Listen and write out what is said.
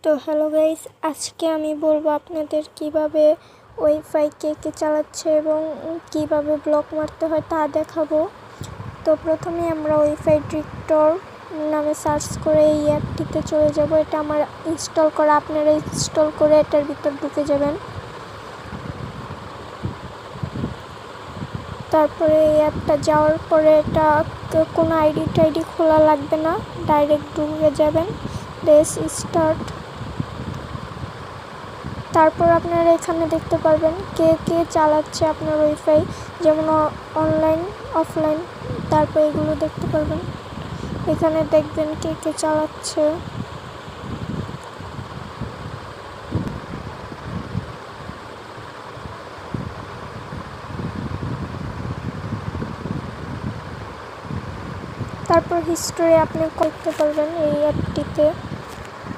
তো hello guys, আজকে আমি বলবো আপনাদের কিভাবে ওয়াইফাই কে চালাচ্ছে এবং কিভাবে ব্লক মারতে হয় তা দেখাবো। তো প্রথমে আমরা ওয়াইফাই ডিটেক্টর নামে সার্চ করে এই অ্যাপটিতে চলে যাব। এটা আমার ইনস্টল করা, আপনারা ইনস্টল করে এটার ভিতর ঢুকে যাবেন। তারপরে এই অ্যাপটা যাওয়ার পরে এটা কোনো আইডি খোলা লাগবে না, ডাইরেক্ট ঢুকে যাবেন। Press start. তারপর আপনারা এখানে দেখতে পারবেন কে চালাচ্ছে আপনার ওয়াইফাই, যেমন অনলাইন, অফলাইন। তারপর এগুলো দেখতে পারবেন, এখানে দেখবেন কে চালাচ্ছে। তারপর হিস্টোরি আপনি করতে পারবেন এই অ্যাপটিতে।